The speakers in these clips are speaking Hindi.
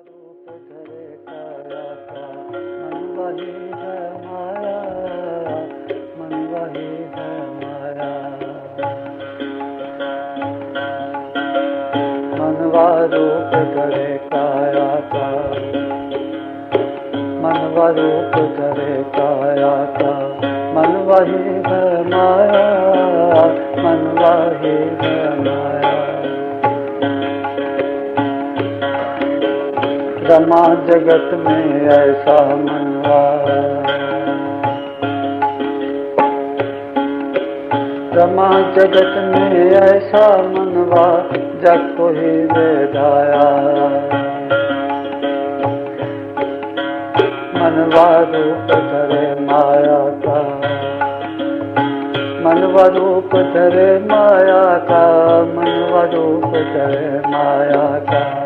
रूप धरे काया का मन वही है माया, मन वही है माया। मनवा रूप धरे काया का, मनवा रूप धरे काया का मन वही है माया, मन वही है माया। रमा जगत में ऐसा मनवा, रमा जगत में ऐसा मनवा जग को ही वेदाया। मनवा रूप धरे माया का, मनवा रूप धरे माया का, मनवा रूप धरे माया का।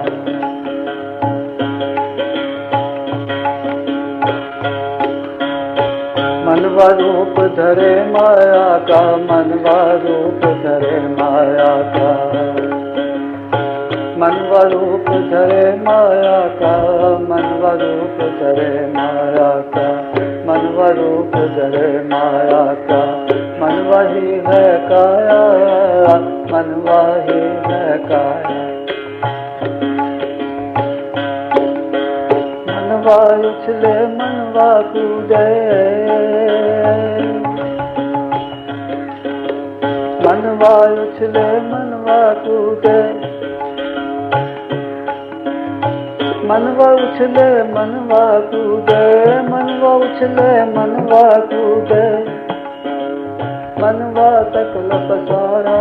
मनवा रूप धरे माया का, मनवा रूप धरे माया का, मनवा रूप धरे माया का, मनवा रूप धरे माया का, मनवा रूप धरे माया का। मनवा ही है काया, मनवा ही है काया। मनवा उछले मनवा कूदे, मनवा उछले मनवा कूदे, मनवा उछले मनवा कूदे, मनवा उछले मनवा कूदे। मनवा सकल पसारा,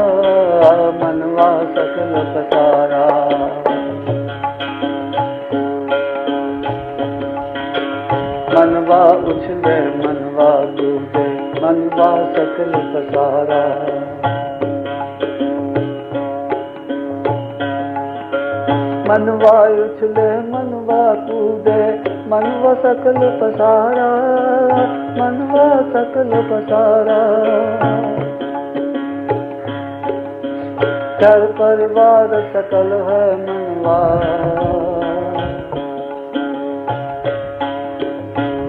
मनवा सकल पसारा। मनवा उछले मनवा कूदे, मनवा सकल पसारा। मनवा उछले मनवा कूदे, मनवा सकल पसारा, मनवा सकल पसारा। घर परिवार सकल है मनवा,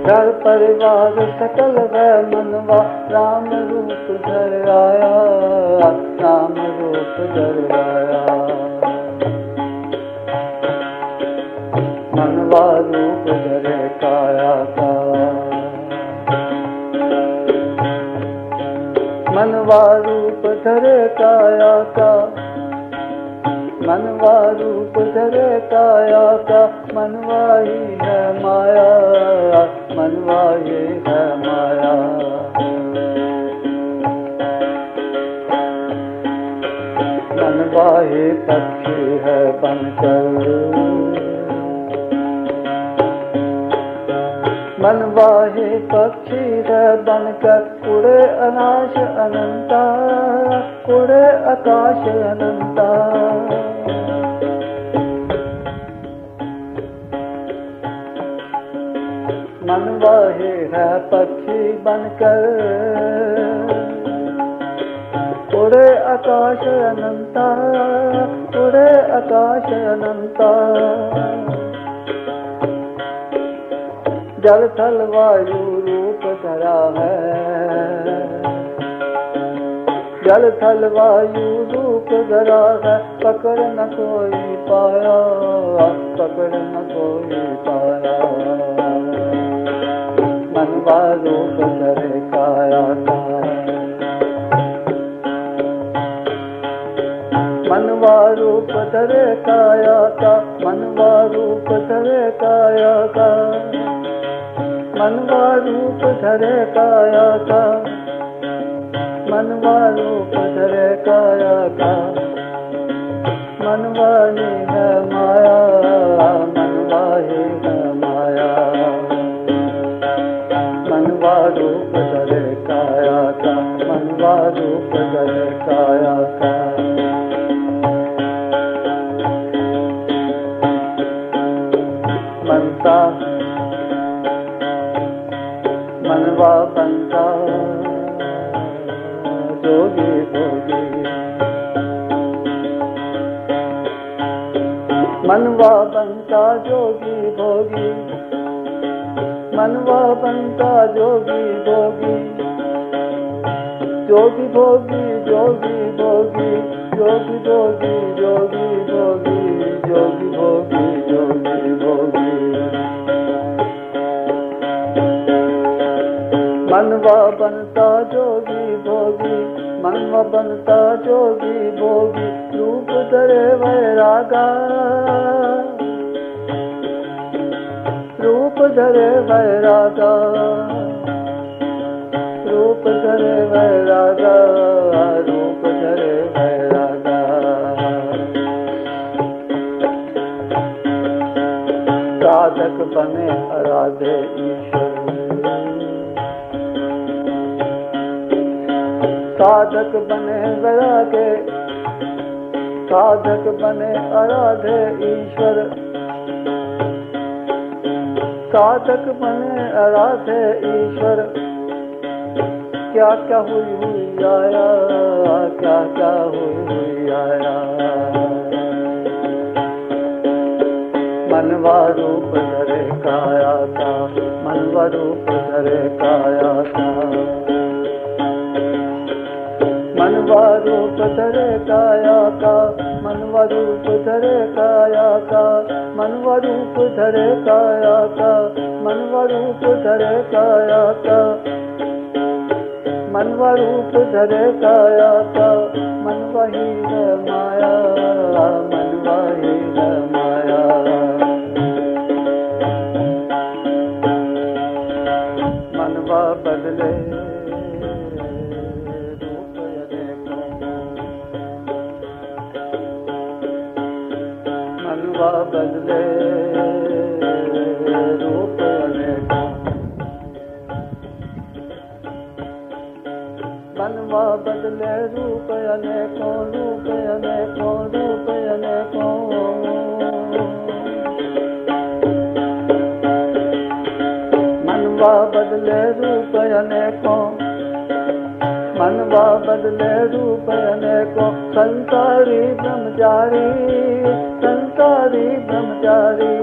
घर परिवार सकल है मनवा। राम रूप धर आया, राम रूप धर आया। मनवा रूप धरे काया का, मनवा रूप धरे काया का, मनवा रूप धरे काया का। मनवा ही है माया, मनवा ही है माया। मनवा ही पक्षी है बनकर, मनवा ही पक्षी है बनकर। उड़े अनाश अनंता, उड़े आकाश अनंता। मनवा ही है पक्षी बनकर, उड़े आकाश अनंता, उड़े आकाश अनंता। जल थल वायु रूप धरा है, जल थल वायु रूप धरा है। पकड़ न कोई पाया, पकड़ न कोई पाया। मनवा रूप धरे काया का, मनवा रूप धरे काया का, मनवा रूप धरे काया का। मनवा रूप धरे काया का, मनवा रूप धरे काया का। मनवा ही है माया, मनवा ही है माया। मनवा रूप धरे काया का, मनवा रूप धरे काया का। मनता मनवा बनता जोगी भोगी, मनवा बनता जोगी भोगी, मनवा बनता जोगी भोगी, जोगी भोगी जोगी भोगी, जोगी भोगी जोगी भोगी, जोगी भोगी जोगी भोगी। मनवा बनता जोगी भोगी, मनवा बनता जोगी भोगी, रूप धरे वैरागा, रूप धरे वैरागा, रूप धरे वैरागा, रूप धरे वैरागा। साधक बने आराधे ईश्वर, साधक बने वैरागे, साधक बने आराधे ईश्वर, साधक बने आराधे ईश्वर। क्या क्या हुई हुई आया, क्या क्या हुई हुई आया। मनवा रूप धरे काया का, मनवा रूप धरे काया का, मनवा रूप धरे काया का, मनवा रूप धरे काया का, मनवा रूप धरे काया का, मनवा रूप धरे काया का, मनवा रूप धरे काया का। मनवा ही है माया, मनवा ही है माया। मनवा बदले रूप अनेकों, मनवा बदले रूप अनेकों, मनवा बदले रूप अनेकों, रूप अनेकों, रूप अनेकों। मनवा बदले रूप अनेकों, मनवा बदले रूप अनेकों। संसारी ब्रह्मचारी, संसारी ब्रह्मचारी।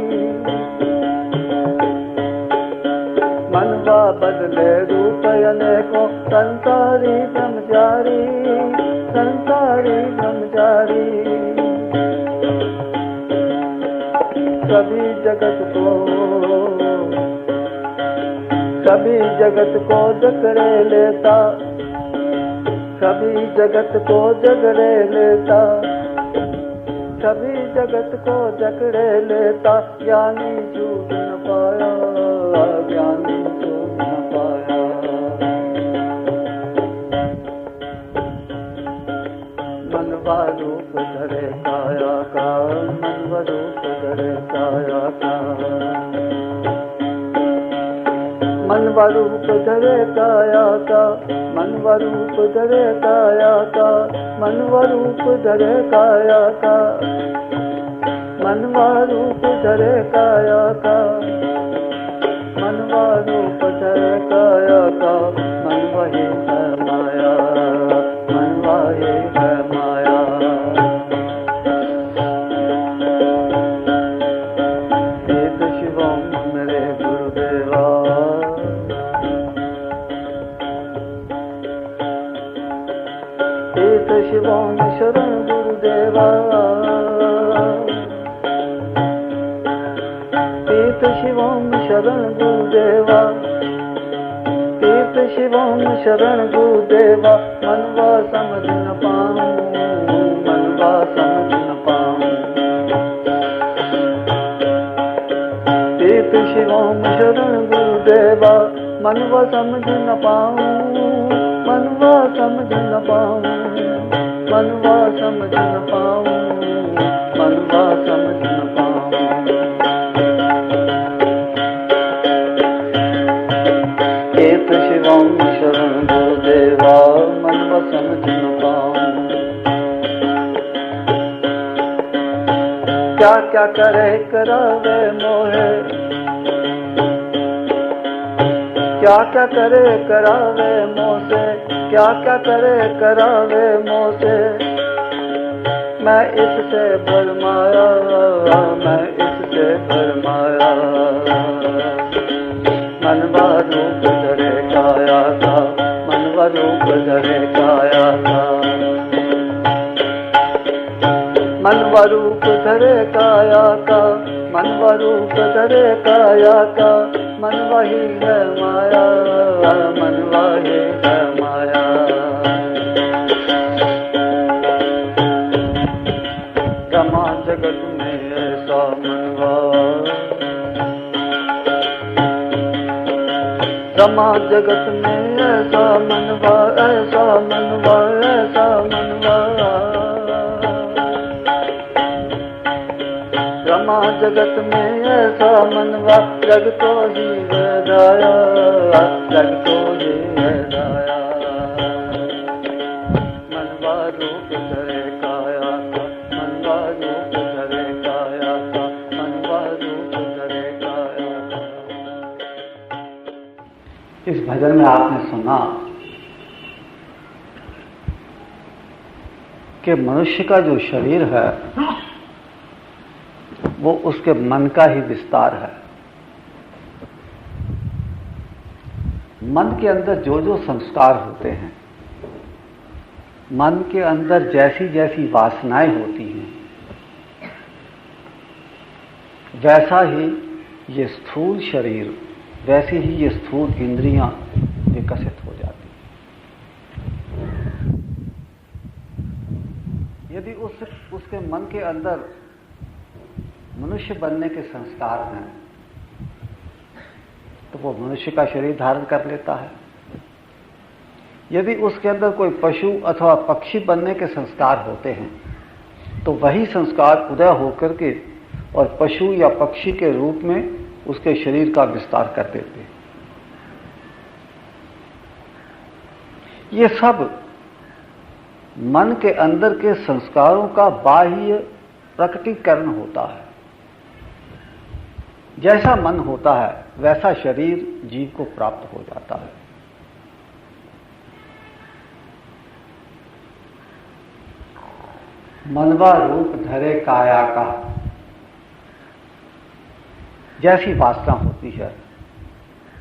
मनवा बदले रूप अनेकों, संसारी ब्रह्मचारी, संसारी ब्रह्मचारी। सभी जगत को, सभी जगत को जकड़े लेता, सभी जगत को जकड़े लेता, सभी जगत को जकड़े लेता। ज्ञानी छूट न पाया, ज्ञानी छूट न पाया। मनवा रूप धरे काया का, मनवा रूप धरे काया का, मनवा रूप धरे काया का, मनवा रूप धरे काया का, मनवा रूप धरे काया का, मनवा रूप धरे काया का, मनवा रूप धरे काया का। मनवा ही है माया, मनवा ही है माया। एक शिवम मेरे गुरुदेवा, एक शिवम शरण गुरुदेवा, एक शिवम शरण गुरुदेवा, एक शिवम शरण गुरुदेवा। मनवा समझ न पाऊं, मनवा समझ न पाऊं। एक शिवम शरण गुरुदेवा, मनवा समझ न पाऊं, मनवा समझ न पाऊं, मनवा समझ न पाऊं, मनवा समझ न पाऊं। एक शिवम शरण गुरुदेवा, मनवा समझ न पाऊं। क्या क्या करे करावे मोहे, क्या क्या करे करावे मोसे, क्या क्या करे करावे मोसे। मैं इससे भरमाया, मैं इससे भरमाया। मनवा रूप धरे काया का, मनवा रूप धरे काया का। मनवा रूप धरे काया का, मनवा रूप धरे काया का। मनवा ही है माया, मनवा ही है माया। रमा जगत में ऐसा मनवा, रमा जगत में ऐसा मनवा, ऐसा मनवा, ऐसा मनवा। रमा जगत में ऐसा मनवा, जग तो ही वैदाया, जग तो ही वैदाया। मनवा रूप धरे काया का, मनवा रूप धरे काया का, मनवा रूप धरे काया का। इस भजन में आपने सुना कि मनुष्य का जो शरीर है वो उसके मन का ही विस्तार है। मन के अंदर जो जो संस्कार होते हैं, मन के अंदर जैसी जैसी वासनाएं होती हैं, वैसा ही ये स्थूल शरीर, वैसी ही ये स्थूल इंद्रियां विकसित हो जाती हैं। यदि उसके मन के अंदर मनुष्य बनने के संस्कार हैं तो वो मनुष्य का शरीर धारण कर लेता है। यदि उसके अंदर कोई पशु अथवा पक्षी बनने के संस्कार होते हैं तो वही संस्कार उदय होकर के और पशु या पक्षी के रूप में उसके शरीर का विस्तार कर देते हैं। ये सब मन के अंदर के संस्कारों का बाह्य प्रकटीकरण होता है। जैसा मन होता है वैसा शरीर जीव को प्राप्त हो जाता है। मनवा रूप धरे काया का, जैसी वासना होती है,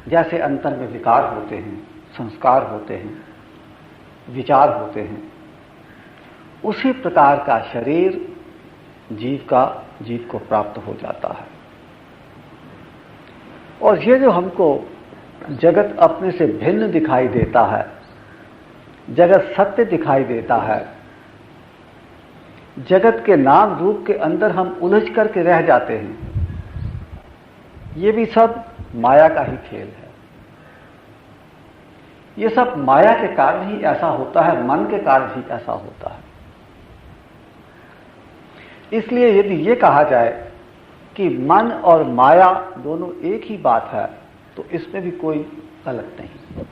जैसे अंतर में विकार होते हैं, संस्कार होते हैं, विचार होते हैं, उसी प्रकार का शरीर जीव को प्राप्त हो जाता है। और ये जो हमको जगत अपने से भिन्न दिखाई देता है, जगत सत्य दिखाई देता है, जगत के नाम रूप के अंदर हम उलझ करके रह जाते हैं, ये भी सब माया का ही खेल है। ये सब माया के कारण ही ऐसा होता है, मन के कारण ही ऐसा होता है। इसलिए यदि ये कहा जाए कि मन और माया दोनों एक ही बात है तो इसमें भी कोई गलत नहीं,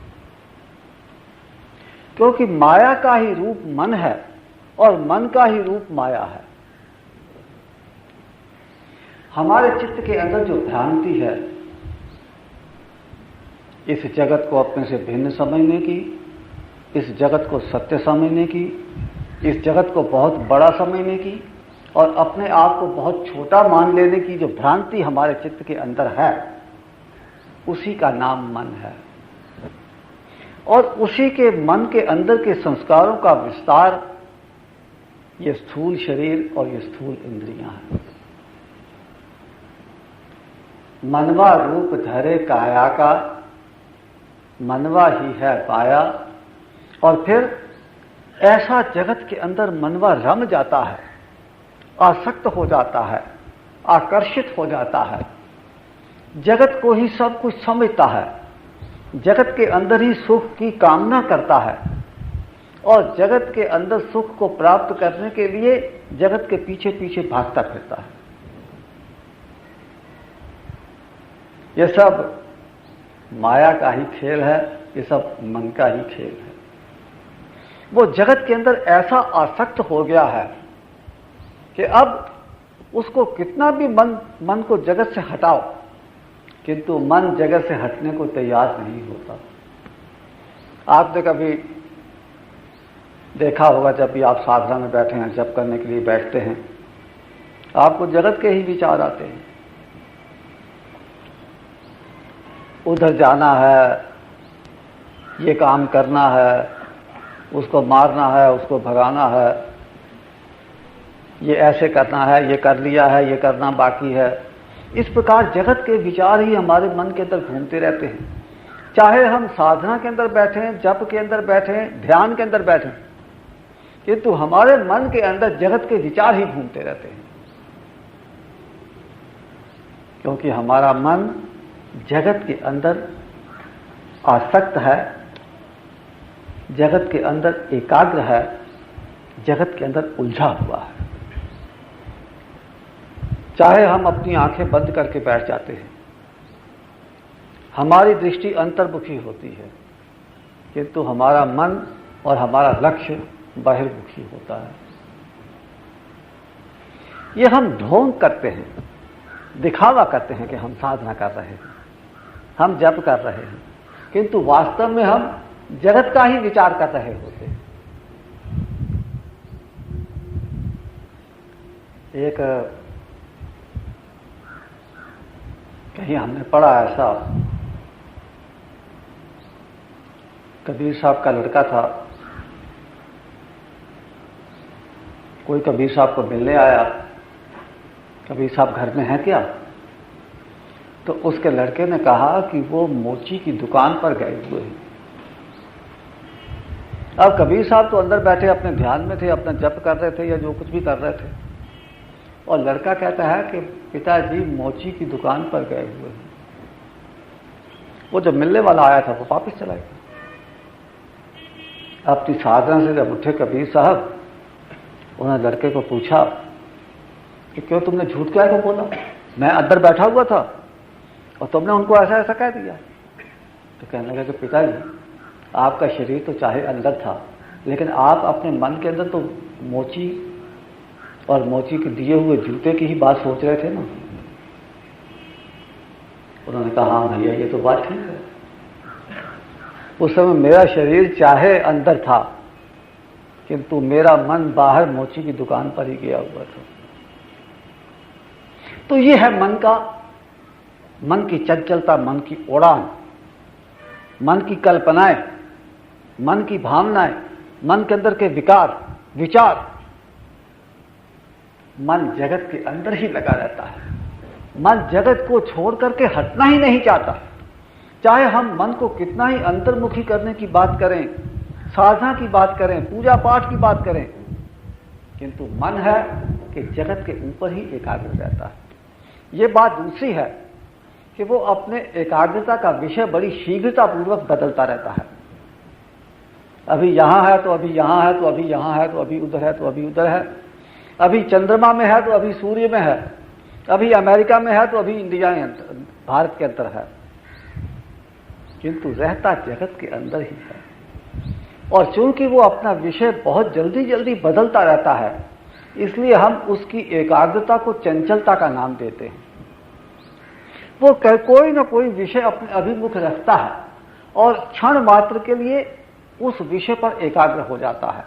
क्योंकि माया का ही रूप मन है और मन का ही रूप माया है। हमारे चित्त के अंदर जो भ्रांति है, इस जगत को अपने से भिन्न समझने की, इस जगत को सत्य समझने की, इस जगत को बहुत बड़ा समझने की और अपने आप को बहुत छोटा मान लेने की जो भ्रांति हमारे चित्त के अंदर है, उसी का नाम मन है। और उसी के मन के अंदर के संस्कारों का विस्तार ये स्थूल शरीर और ये स्थूल इंद्रियां हैं। मनवा रूप धरे काया का, मनवा ही है पाया। और फिर ऐसा जगत के अंदर मनवा रम जाता है, आसक्त हो जाता है, आकर्षित हो जाता है, जगत को ही सब कुछ समझता है, जगत के अंदर ही सुख की कामना करता है और जगत के अंदर सुख को प्राप्त करने के लिए जगत के पीछे पीछे भागता फिरता है। यह सब माया का ही खेल है, ये सब मन का ही खेल है। वो जगत के अंदर ऐसा आसक्त हो गया है कि अब उसको कितना भी मन को जगत से हटाओ, किंतु मन जगत से हटने को तैयार नहीं होता। आपने कभी देखा होगा जब भी आप साधना में बैठे हैं, जप करने के लिए बैठते हैं, आपको जगत के ही विचार आते हैं। उधर जाना है, ये काम करना है, उसको मारना है, उसको भगाना है, ये ऐसे करना है, ये कर लिया है, ये करना बाकी है। इस प्रकार जगत के विचार ही हमारे मन के अंदर घूमते रहते हैं। चाहे हम साधना के अंदर बैठें, जप के अंदर बैठें, ध्यान के अंदर बैठें, किंतु हमारे मन के अंदर जगत के विचार ही घूमते रहते हैं, क्योंकि हमारा मन जगत के अंदर आसक्त है, जगत के अंदर एकाग्र है, जगत के अंदर उलझा हुआ है। चाहे हम अपनी आंखें बंद करके बैठ जाते हैं, हमारी दृष्टि अंतर्मुखी होती है, किंतु हमारा मन और हमारा लक्ष्य बहिर्मुखी होता है। ये हम ढोंग करते हैं, दिखावा करते हैं कि हम साधना कर रहे हैं, हम जप कर रहे हैं, किंतु वास्तव में हम जगत का ही विचार कर रहे होते हैं। एक कहीं हमने पढ़ा ऐसा, कबीर साहब का लड़का था, कोई कबीर साहब को मिलने आया, कबीर साहब घर में हैं क्या? तो उसके लड़के ने कहा कि वो मोची की दुकान पर गए हुए हैं। अब कबीर साहब तो अंदर बैठे अपने ध्यान में थे, अपना जप कर रहे थे या जो कुछ भी कर रहे थे, और लड़का कहता है कि पिताजी मोची की दुकान पर गए हुए हैं। वो जब मिलने वाला आया था वो वापस चला गया। अपनी साधना से जब उठे कबीर साहब, उन्होंने लड़के को पूछा कि क्यों तुमने झूठ क्या को बोला, मैं अंदर बैठा हुआ था और तुमने उनको ऐसा ऐसा कह दिया। तो कहने लगा कि पिताजी आपका शरीर तो चाहे अंदर था, लेकिन आप अपने मन के अंदर तो मोची और मोची के दिए हुए जूते की ही बात सोच रहे थे ना। उन्होंने कहा हाँ भैया ये तो बात ठीक है। उस समय मेरा शरीर चाहे अंदर था, किंतु मेरा मन बाहर मोची की दुकान पर ही गया हुआ था। तो ये है मन की चंचलता, मन की उड़ान, मन की कल्पनाएं, मन की भावनाएं, मन के अंदर के विकार, विचार। मन जगत के अंदर ही लगा रहता है, मन जगत को छोड़ करके हटना ही नहीं चाहता। चाहे हम मन को कितना ही अंतर्मुखी करने की बात करें, साधना की बात करें, पूजा पाठ की बात करें, किंतु मन है कि जगत के ऊपर ही एकाग्र रहता है। ये बात दूसरी है कि वो अपने एकाग्रता का विषय बड़ी शीघ्रता पूर्वक बदलता रहता है। अभी यहां है तो अभी यहां है, तो अभी यहां है तो अभी उधर है, तो अभी उधर है, अभी चंद्रमा में है तो अभी सूर्य में है, अभी अमेरिका में है तो अभी इंडिया में, भारत के अंदर है, किंतु रहता जगत के अंदर ही है। और चूंकि वो अपना विषय बहुत जल्दी जल्दी बदलता रहता है, इसलिए हम उसकी एकाग्रता को चंचलता का नाम देते हैं। वो कोई ना कोई विषय अपने अभिमुख रखता है और क्षण मात्र के लिए उस विषय पर एकाग्र हो जाता है,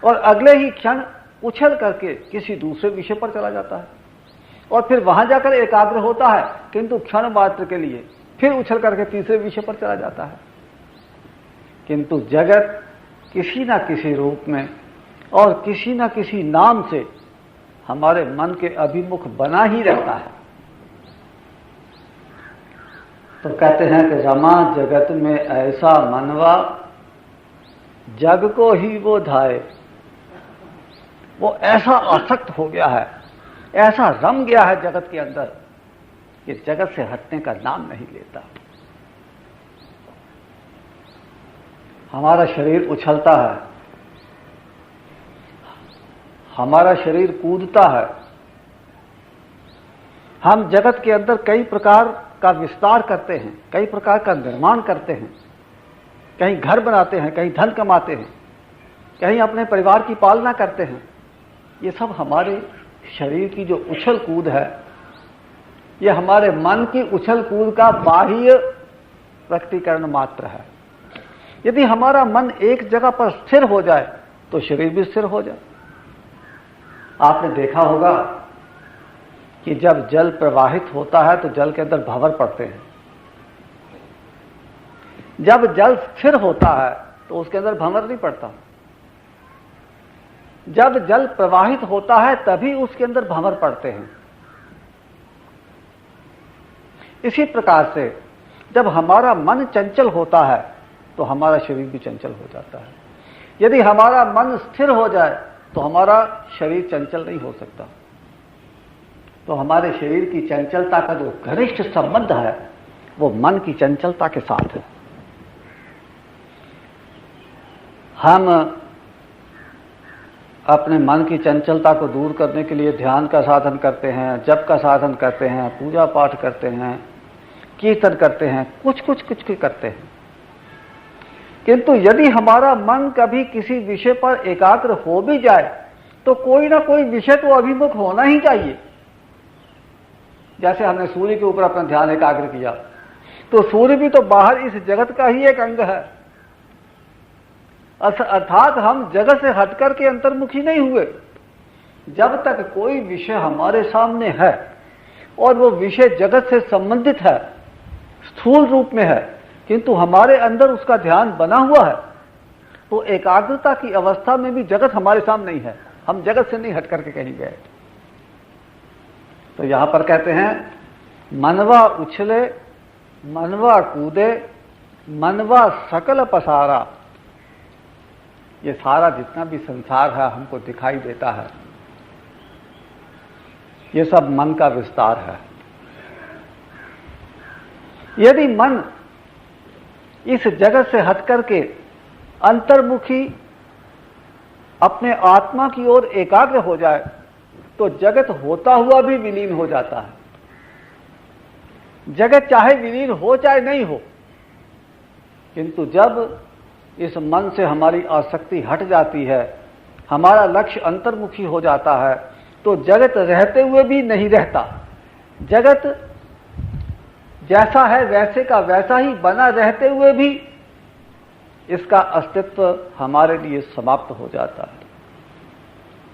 और अगले ही क्षण उछल करके किसी दूसरे विषय पर चला जाता है, और फिर वहां जाकर एकाग्र होता है, किंतु क्षण मात्र के लिए फिर उछल करके तीसरे विषय पर चला जाता है। किंतु जगत किसी ना किसी रूप में और किसी ना किसी नाम से हमारे मन के अभिमुख बना ही रहता है। तो कहते हैं कि रमा जगत में ऐसा मनवा, जग को ही वो धाए। वो ऐसा आसक्त हो गया है, ऐसा रम गया है जगत के अंदर कि जगत से हटने का नाम नहीं लेता। हमारा शरीर उछलता है, हमारा शरीर कूदता है, हम जगत के अंदर कई प्रकार का विस्तार करते हैं, कई प्रकार का निर्माण करते हैं, कहीं घर बनाते हैं, कहीं धन कमाते हैं, कहीं अपने परिवार की पालना करते हैं। ये सब हमारे शरीर की जो उछल कूद है, ये हमारे मन की उछल कूद का बाह्य प्रकटीकरण मात्र है। यदि हमारा मन एक जगह पर स्थिर हो जाए तो शरीर भी स्थिर हो जाए। आपने देखा होगा कि जब जल प्रवाहित होता है तो जल के अंदर भंवर पड़ते हैं। जब जल स्थिर होता है तो उसके अंदर भंवर नहीं पड़ता। जब जल प्रवाहित होता है तभी उसके अंदर भंवर पड़ते हैं। इसी प्रकार से जब हमारा मन चंचल होता है तो हमारा शरीर भी चंचल हो जाता है। यदि हमारा मन स्थिर हो जाए तो हमारा शरीर चंचल नहीं हो सकता। तो हमारे शरीर की चंचलता का जो घनिष्ठ संबंध है वो मन की चंचलता के साथ है। हम अपने मन की चंचलता को दूर करने के लिए ध्यान का साधन करते हैं, जप का साधन करते हैं, पूजा पाठ करते हैं, कीर्तन करते हैं, कुछ करते हैं। किंतु यदि हमारा मन कभी किसी विषय पर एकाग्र हो भी जाए तो कोई ना कोई विषय तो अभिमुख होना ही चाहिए। जैसे हमने सूर्य के ऊपर अपना ध्यान एकाग्र किया तो सूर्य भी तो बाहर इस जगत का ही एक अंग है। अर्थात हम जगत से हटकर के अंतर्मुखी नहीं हुए। जब तक कोई विषय हमारे सामने है और वो विषय जगत से संबंधित है, स्थूल रूप में है, किंतु हमारे अंदर उसका ध्यान बना हुआ है, तो एकाग्रता की अवस्था में भी जगत हमारे सामने नहीं है। हम जगत से नहीं हट करके कहीं गए। तो यहां पर कहते हैं मनवा उछले, मनवा कूदे, मनवा सकल पसारा। ये सारा जितना भी संसार है हमको दिखाई देता है, ये सब मन का विस्तार है। यदि मन इस जगत से हटकर के अंतर्मुखी अपने आत्मा की ओर एकाग्र हो जाए तो जगत होता हुआ भी विलीन हो जाता है। जगत चाहे विलीन हो चाहे नहीं हो, किंतु जब इस मन से हमारी आसक्ति हट जाती है, हमारा लक्ष्य अंतर्मुखी हो जाता है, तो जगत रहते हुए भी नहीं रहता। जगत जैसा है वैसे का वैसा ही बना रहते हुए भी इसका अस्तित्व हमारे लिए समाप्त हो जाता है।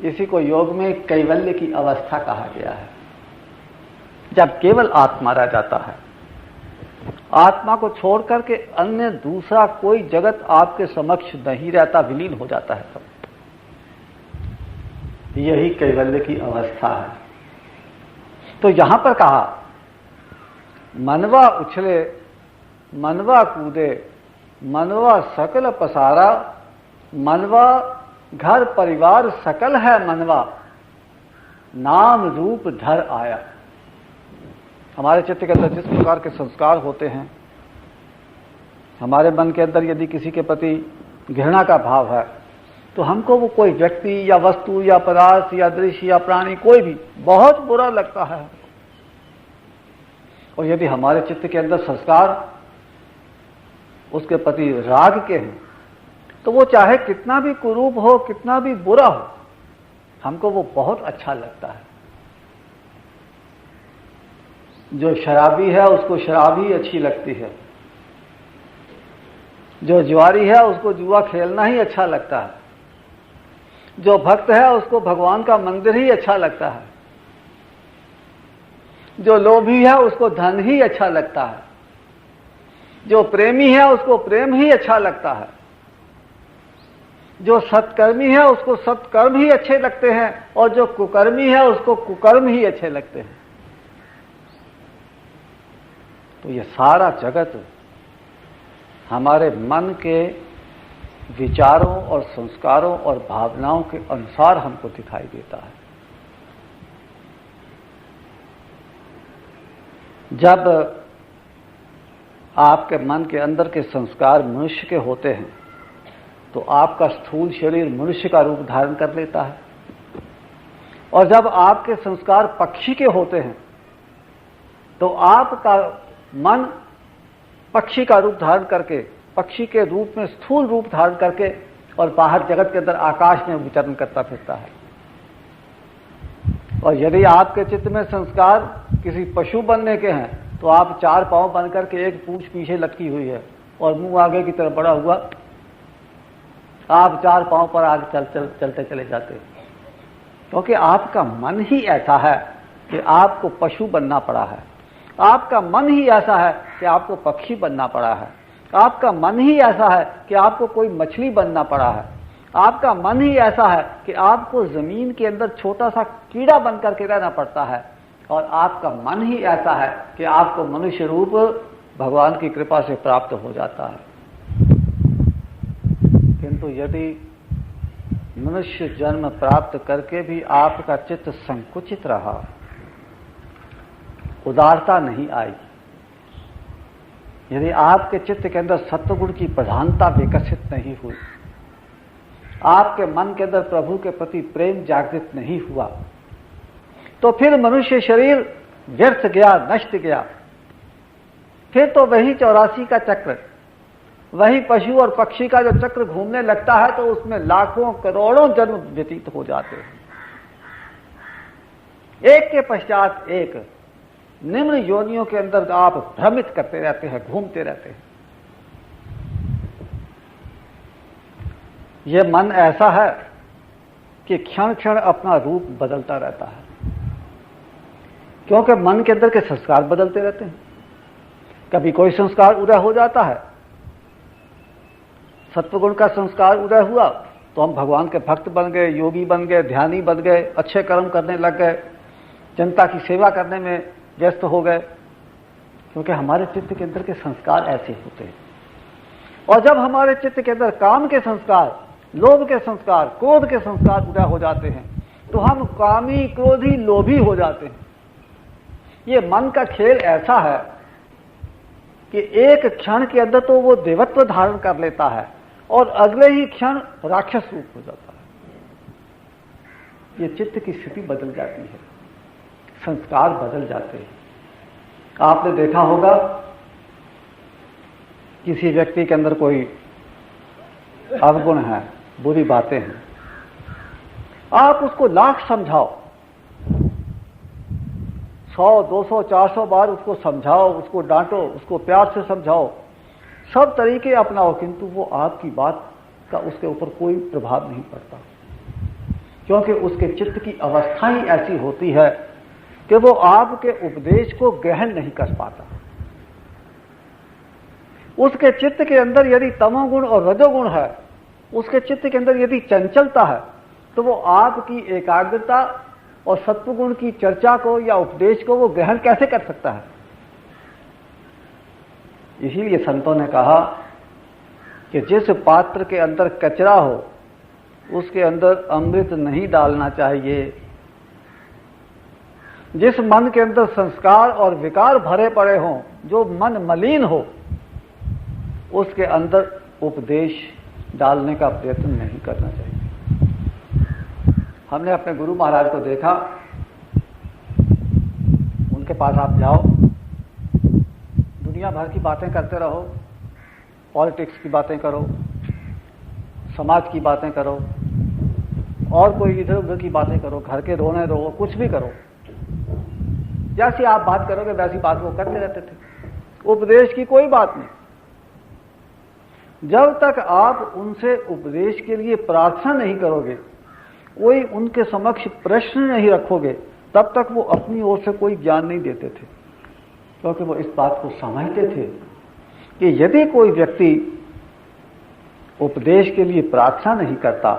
इसी को योग में कैवल्य की अवस्था कहा गया है, जब केवल आत्मा रह जाता है। आत्मा को छोड़ करके अन्य दूसरा कोई जगत आपके समक्ष नहीं रहता, विलीन हो जाता है सब। यही कैवल्य की अवस्था है। तो यहां पर कहा मनवा उछले, मनवा कूदे, मनवा सकल पसारा। मनवा घर परिवार सकल है मनवा, नाम रूप धर आया। हमारे चित्त के अंदर जिस प्रकार के संस्कार होते हैं, हमारे मन के अंदर यदि किसी के प्रति घृणा का भाव है तो हमको वो कोई व्यक्ति या वस्तु या पदार्थ या दृश्य या प्राणी कोई भी बहुत बुरा लगता है। और यदि हमारे चित्त के अंदर संस्कार उसके प्रति राग के हैं तो वो चाहे कितना भी कुरूप हो, कितना भी बुरा हो, हमको वो बहुत अच्छा लगता है। जो शराबी है उसको शराब ही अच्छी लगती है, जो जुआरी है उसको जुआ खेलना ही अच्छा लगता है, जो भक्त है उसको भगवान का मंदिर ही अच्छा लगता है, जो लोभी है उसको धन ही अच्छा लगता है, जो प्रेमी है उसको प्रेम ही अच्छा लगता है, जो सत्कर्मी है उसको सत्कर्म ही अच्छे लगते हैं, और जो कुकर्मी है उसको कुकर्म ही अच्छे लगते हैं। तो ये सारा जगत हमारे मन के विचारों और संस्कारों और भावनाओं के अनुसार हमको दिखाई देता है। जब आपके मन के अंदर के संस्कार मनुष्य के होते हैं तो आपका स्थूल शरीर मनुष्य का रूप धारण कर लेता है, और जब आपके संस्कार पक्षी के होते हैं तो आपका मन पक्षी का रूप धारण करके, पक्षी के रूप में स्थूल रूप धारण करके और बाहर जगत के अंदर आकाश में विचरण करता फिरता है। और यदि आपके चित्त में संस्कार किसी पशु बनने के हैं तो आप चार पांव बन करके एक पूंछ पीछे लटकी हुई है और मुंह आगे की तरफ बढ़ा हुआ आप 4 पांव पर आगे चलते चले जाते हैं, क्योंकि आपका मन ही ऐसा है कि आपको पशु बनना पड़ा है। आपका मन ही ऐसा है कि आपको पक्षी बनना पड़ा है। आपका मन ही ऐसा है कि आपको कोई मछली बनना पड़ा है। आपका मन ही ऐसा है कि आपको जमीन के अंदर छोटा सा कीड़ा बनकर के रहना पड़ता है। और आपका मन ही ऐसा है कि आपको मनुष्य रूप भगवान की कृपा से प्राप्त हो जाता है। किंतु यदि मनुष्य जन्म प्राप्त करके भी आपका चित्त संकुचित रहा, उदारता नहीं आई, यदि आपके चित्त के अंदर सत्वगुण की प्रधानता विकसित नहीं हुई, आपके मन के अंदर प्रभु के प्रति प्रेम जागृत नहीं हुआ, तो फिर मनुष्य शरीर व्यर्थ गया, नष्ट गया। फिर तो वही 84 का चक्र, वही पशु और पक्षी का जो चक्र घूमने लगता है, तो उसमें लाखों करोड़ों जन्म व्यतीत हो जाते हैं, एक के पश्चात एक निम्न योनियों के अंदर आप भ्रमित करते रहते हैं, घूमते रहते हैं। यह मन ऐसा है कि क्षण क्षण अपना रूप बदलता रहता है, क्योंकि मन के अंदर के संस्कार बदलते रहते हैं। कभी कोई संस्कार उदय हो जाता है, सत्वगुण का संस्कार उदय हुआ तो हम भगवान के भक्त बन गए, योगी बन गए, ध्यानी बन गए, अच्छे कर्म करने लग गए, जनता की सेवा करने में व्यस्त हो गए, क्योंकि हमारे चित्त के अंदर के संस्कार ऐसे होते हैं। और जब हमारे चित्त के अंदर काम के संस्कार, लोभ के संस्कार, क्रोध के संस्कार उदय हो जाते हैं, तो हम कामी, क्रोधी, लोभी हो जाते हैं। ये मन का खेल ऐसा है कि एक क्षण के अंदर तो वो देवत्व धारण कर लेता है और अगले ही क्षण राक्षस रूप हो जाता है। ये चित्त की स्थिति बदल जाती है, संस्कार बदल जाते हैं। आपने देखा होगा किसी व्यक्ति के अंदर कोई अवगुण है, बुरी बातें हैं, आप उसको लाख समझाओ, 100, 200, 400 बार उसको समझाओ, उसको डांटो, उसको प्यार से समझाओ, सब तरीके अपनाओ, किंतु वो आपकी बात का उसके ऊपर कोई प्रभाव नहीं पड़ता, क्योंकि उसके चित्त की अवस्था ही ऐसी होती है कि वो आपके उपदेश को ग्रहण नहीं कर पाता। उसके चित्त के अंदर यदि तमोगुण और रजोगुण है, उसके चित्त के अंदर यदि चंचलता है, तो वो आपकी एकाग्रता और सत्वगुण की चर्चा को या उपदेश को वो ग्रहण कैसे कर सकता है। इसीलिए संतों ने कहा कि जिस पात्र के अंदर कचरा हो उसके अंदर अमृत नहीं डालना चाहिए। जिस मन के अंदर संस्कार और विकार भरे पड़े हों, जो मन मलिन हो, उसके अंदर उपदेश डालने का प्रयत्न नहीं करना चाहिए। हमने अपने गुरु महाराज को देखा, उनके पास आप जाओ, दुनिया भर की बातें करते रहो, पॉलिटिक्स की बातें करो, समाज की बातें करो, और कोई इधर उधर की बातें करो, घर के रोने रहो, कुछ भी करो, जैसी आप बात करोगे वैसी बात वो करते रहते थे। उपदेश की कोई बात नहीं। जब तक आप उनसे उपदेश के लिए प्रार्थना नहीं करोगे, कोई उनके समक्ष प्रश्न नहीं रखोगे, तब तक वो अपनी ओर से कोई ज्ञान नहीं देते थे, क्योंकि वो इस बात को समझते थे कि यदि कोई व्यक्ति उपदेश के लिए प्रार्थना नहीं करता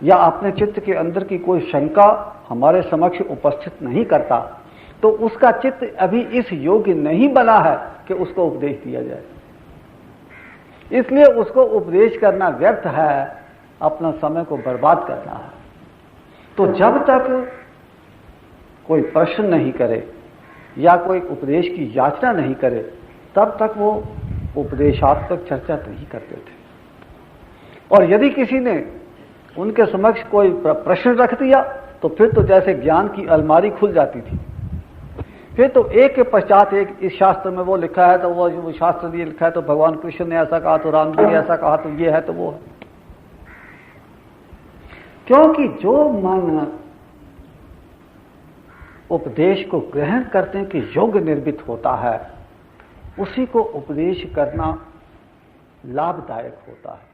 या अपने चित्त के अंदर की कोई शंका हमारे समक्ष उपस्थित नहीं करता, तो उसका चित्त अभी इस योग्य नहीं बना है कि उसको उपदेश दिया जाए। इसलिए उसको उपदेश करना व्यर्थ है, अपना समय को बर्बाद करना है। तो जब तक कोई प्रश्न नहीं करे या कोई उपदेश की याचना नहीं करे, तब तक वो उपदेशात्मक चर्चा नहीं करते थे। और यदि किसी ने उनके समक्ष कोई प्रश्न रख दिया, तो फिर तो जैसे ज्ञान की अलमारी खुल जाती थी। फिर तो एक के पश्चात एक, इस शास्त्र में वो लिखा है तो वो शास्त्र ये लिखा है, तो भगवान कृष्ण ने ऐसा कहा, तो राम जी ने ऐसा कहा, तो ये है तो वो है। क्योंकि जो मन उपदेश को ग्रहण करने के योग्य निर्मित होता है, उसी को उपदेश करना लाभदायक होता है।